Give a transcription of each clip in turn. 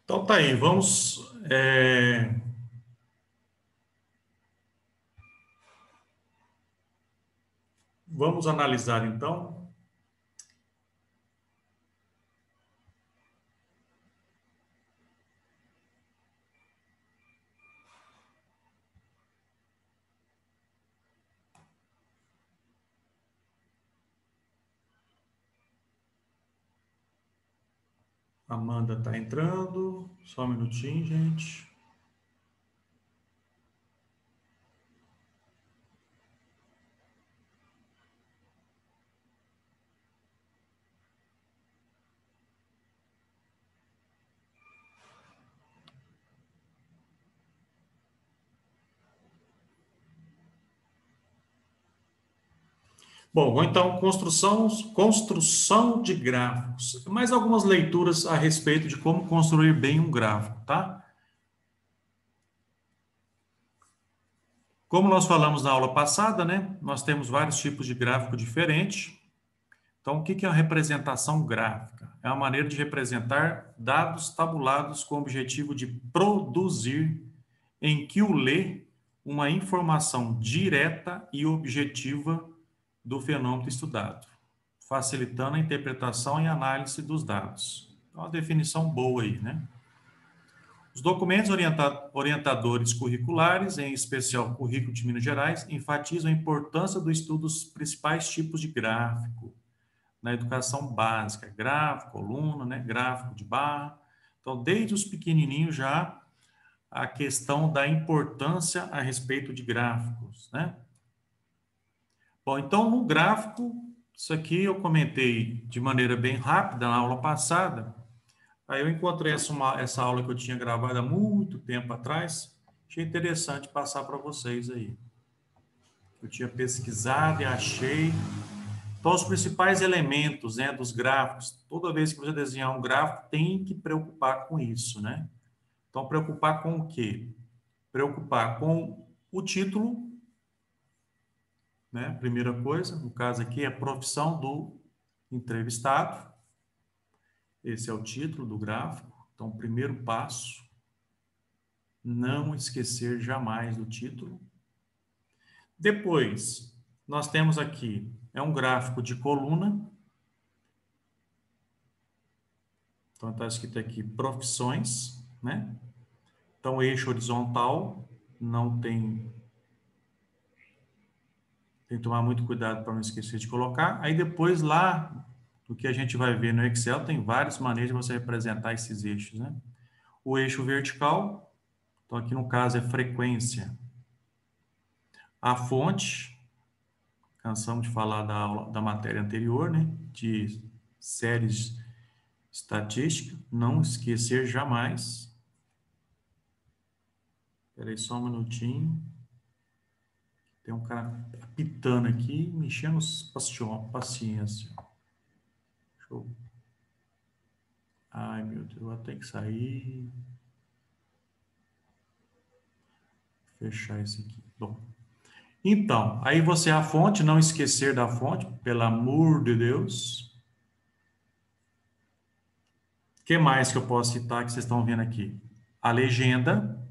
Então tá aí, vamos analisar então. Amanda está entrando, só um minutinho, gente. Bom, então, construção de gráficos. Mais algumas leituras a respeito de como construir bem um gráfico, tá? Como nós falamos na aula passada, né? Nós temos vários tipos de gráfico diferentes. Então, o que é a representação gráfica? É uma maneira de representar dados tabulados com o objetivo de produzir, em que o lê, uma informação direta e objetiva do fenômeno estudado, facilitando a interpretação e análise dos dados. É uma definição boa aí, né? Os documentos orientadores curriculares, em especial o Currículo de Minas Gerais, enfatizam a importância do estudo dos principais tipos de gráfico na educação básica, gráfico, coluna, né, gráfico de barra. Então, desde os pequenininhos já, a questão da importância a respeito de gráficos, né? Bom, então, no gráfico, isso aqui eu comentei de maneira bem rápida na aula passada. Aí eu encontrei essa aula que eu tinha gravado há muito tempo atrás. Achei interessante passar para vocês aí. Eu tinha pesquisado e achei. Então, os principais elementos, né, dos gráficos, toda vez que você desenhar um gráfico, tem que preocupar com isso, né? Então, preocupar com o quê? Preocupar com o título, né? Primeira coisa, no caso aqui, é a profissão do entrevistado. Esse é o título do gráfico. Então, primeiro passo, não esquecer jamais do título. Depois, nós temos aqui, é um gráfico de coluna. Então, está escrito aqui profissões, né? Então, eixo horizontal, não tem que tomar muito cuidado para não esquecer de colocar. Aí depois lá, do que a gente vai ver no Excel, tem várias maneiras de você representar esses eixos, né? O eixo vertical, então aqui no caso é frequência. A fonte, cansamos de falar da matéria anterior, né? De séries estatísticas, não esquecer jamais. Espera aí só um minutinho. Tem um cara apitando aqui, me enchendo paciência. Deixa eu... Ai, meu Deus, vou ter que sair. Fechar esse aqui. Bom, então, aí você a fonte, não esquecer da fonte, pelo amor de Deus. O que mais que eu posso citar que vocês estão vendo aqui? A legenda.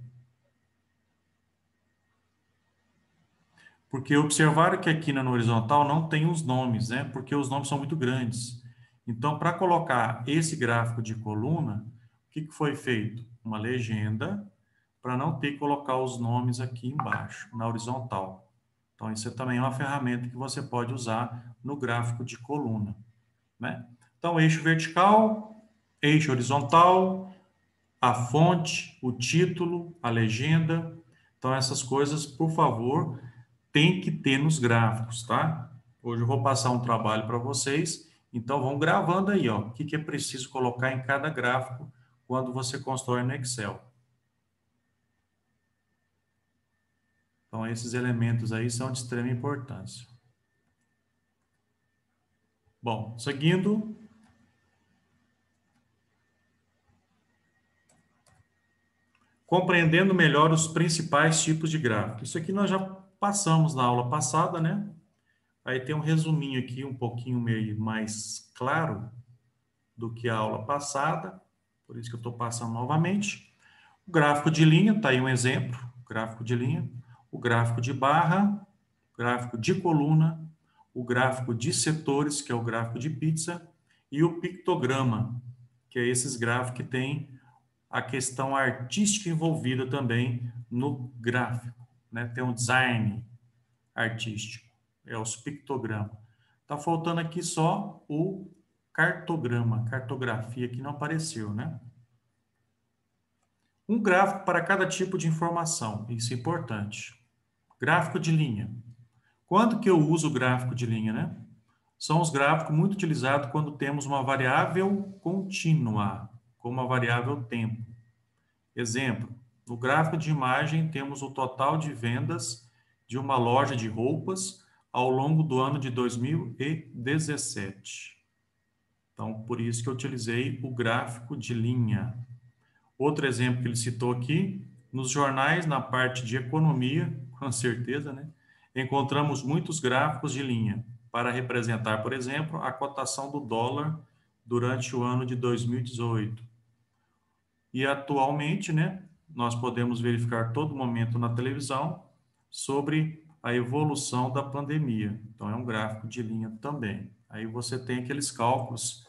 Porque observaram que aqui na horizontal não tem os nomes, né? Porque os nomes são muito grandes. Então, para colocar esse gráfico de coluna, o que foi feito? Uma legenda para não ter que colocar os nomes aqui embaixo, na horizontal. Então, isso também é uma ferramenta que você pode usar no gráfico de coluna, né? Então, eixo vertical, eixo horizontal, a fonte, o título, a legenda. Então, essas coisas, por favor, tem que ter nos gráficos, tá? Hoje eu vou passar um trabalho para vocês, então vão gravando aí, ó, o que é preciso colocar em cada gráfico quando você constrói no Excel. Então, esses elementos aí são de extrema importância. Bom, seguindo. Compreendendo melhor os principais tipos de gráfico. Isso aqui nós já passamos na aula passada, né? Aí tem um resuminho aqui, um pouquinho meio mais claro do que a aula passada. por isso que eu estou passando novamente. O gráfico de linha, está aí um exemplo, gráfico de linha. O gráfico de barra, gráfico de coluna, o gráfico de setores, que é o gráfico de pizza, e o pictograma, que é esses gráficos que tem a questão artística envolvida também no gráfico, né? Tem um design artístico, é os pictogramas. Tá faltando aqui só o cartograma, cartografia que não apareceu, né? Um gráfico para cada tipo de informação, isso é importante. Gráfico de linha. Quando que eu uso o gráfico de linha, né? São os gráficos muito utilizados quando temos uma variável contínua, como a variável tempo. Exemplo, no gráfico de imagem temos o total de vendas de uma loja de roupas ao longo do ano de 2017. Então, por isso que eu utilizei o gráfico de linha. Outro exemplo que ele citou aqui, nos jornais, na parte de economia, com certeza, né? Encontramos muitos gráficos de linha para representar, por exemplo, a cotação do dólar durante o ano de 2018. E atualmente, né, nós podemos verificar todo momento na televisão sobre a evolução da pandemia. Então, é um gráfico de linha também. Aí você tem aqueles cálculos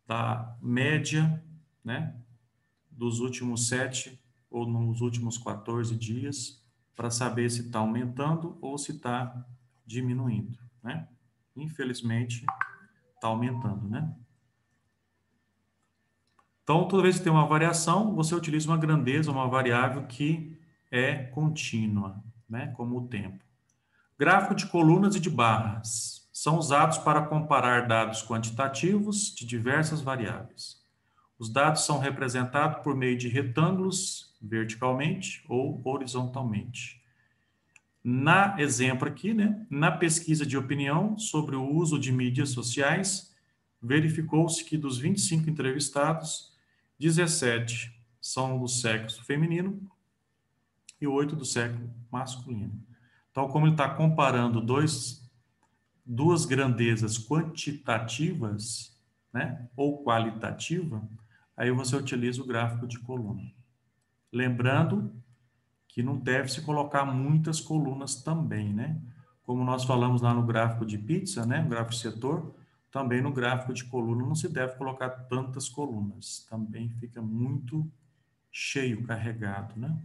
da média, né, dos últimos 7 ou nos últimos 14 dias, para saber se está aumentando ou se está diminuindo, né? Infelizmente, está aumentando, né? Então, toda vez que tem uma variação, você utiliza uma grandeza, uma variável que é contínua, né? Como o tempo. Gráfico de colunas e de barras são usados para comparar dados quantitativos de diversas variáveis. Os dados são representados por meio de retângulos verticalmente ou horizontalmente. Na exemplo aqui, né, na pesquisa de opinião sobre o uso de mídias sociais, verificou-se que dos 25 entrevistados, 17 são do sexo feminino e 8 do sexo masculino. Então, como ele está comparando duas grandezas quantitativas, né, ou qualitativa, aí você utiliza o gráfico de coluna. Lembrando que não deve se colocar muitas colunas também, né? Como nós falamos lá no gráfico de pizza, né, no gráfico de setor, também no gráfico de coluna não se deve colocar tantas colunas. Também fica muito cheio, carregado, né?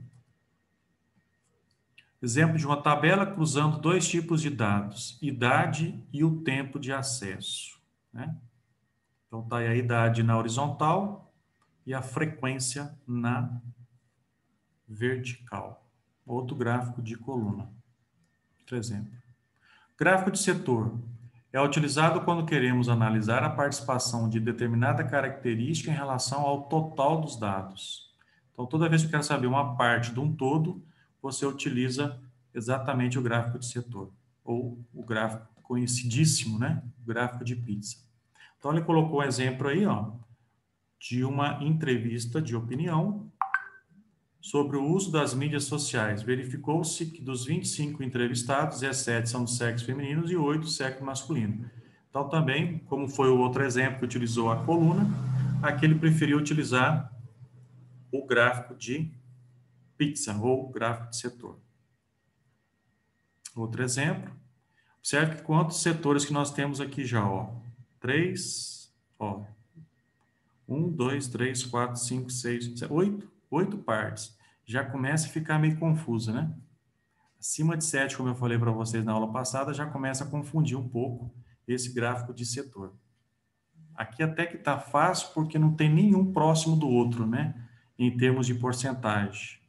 Exemplo de uma tabela cruzando dois tipos de dados, idade e o tempo de acesso, né? Então, está aí a idade na horizontal e a frequência na vertical. Outro gráfico de coluna. Outro exemplo. Gráfico de setor. É utilizado quando queremos analisar a participação de determinada característica em relação ao total dos dados. Então, toda vez que eu quero saber uma parte de um todo, você utiliza exatamente o gráfico de setor. Ou o gráfico conhecidíssimo, né? O gráfico de pizza. Então, ele colocou um exemplo aí, ó, de uma entrevista de opinião sobre o uso das mídias sociais. Verificou-se que dos 25 entrevistados, 17 são do sexo feminino e 8 do sexo masculino. Então, também, como foi o outro exemplo que utilizou a coluna, aqui ele preferiu utilizar o gráfico de pizza ou gráfico de setor. Outro exemplo. Observe que quantos setores que nós temos aqui já, ó. 3, ó. 1, 2, 3, 4, 5, 6, 7, 8 partes. Já começa a ficar meio confuso, né? Acima de 7, como eu falei para vocês na aula passada, já começa a confundir um pouco esse gráfico de setor. Aqui até que está fácil porque não tem nenhum próximo do outro, né? Em termos de porcentagem.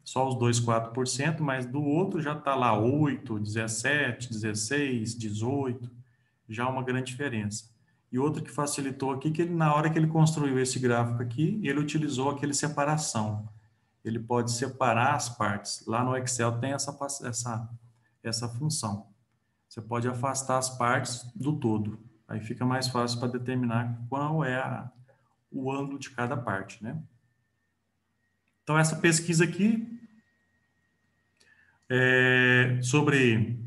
Só os dois 4%, mas do outro já está lá 8, 17, 16, 18. Já uma grande diferença. E outro que facilitou aqui, que ele, na hora que ele construiu esse gráfico aqui, ele utilizou aquele separação. Ele pode separar as partes. Lá no Excel tem essa função. Você pode afastar as partes do todo. Aí fica mais fácil para determinar qual é o ângulo de cada parte, né? Então, essa pesquisa aqui é sobre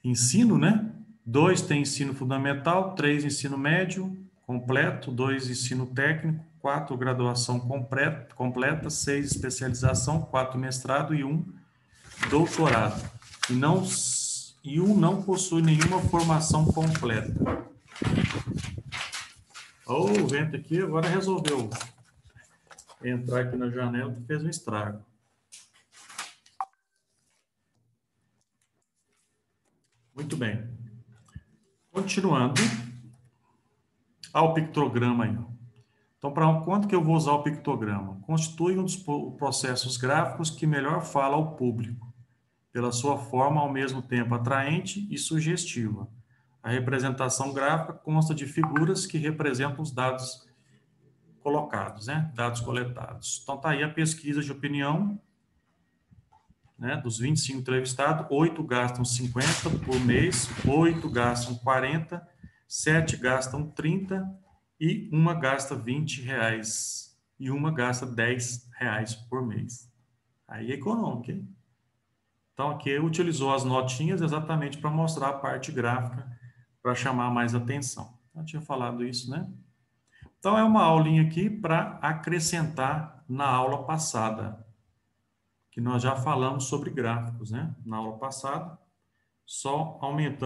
ensino, né? 2 tem ensino fundamental, 3 ensino médio, completo, 2, ensino técnico, 4, graduação completa, 6, especialização, 4, mestrado e 1, doutorado. E um não possui nenhuma formação completa. O vento aqui agora resolveu entrar aqui na janela e fez um estrago. Muito bem. Continuando. Ao pictograma aí. Então, para quanto que eu vou usar o pictograma? Constitui um dos processos gráficos que melhor fala ao público, pela sua forma ao mesmo tempo atraente e sugestiva. A representação gráfica consta de figuras que representam os dados colocados, né? Dados coletados. Então, está aí a pesquisa de opinião, né? Dos 25 entrevistados, 8 gastam 50 por mês, 8 gastam 40, 7 gastam 30 e uma gasta R$20 e uma gasta R$10 por mês. Aí é econômico, hein? Então, aqui utilizou as notinhas exatamente para mostrar a parte gráfica, para chamar mais atenção. Eu tinha falado isso, né? Então, é uma aulinha aqui para acrescentar na aula passada, que nós já falamos sobre gráficos, né? Na aula passada, só aumentando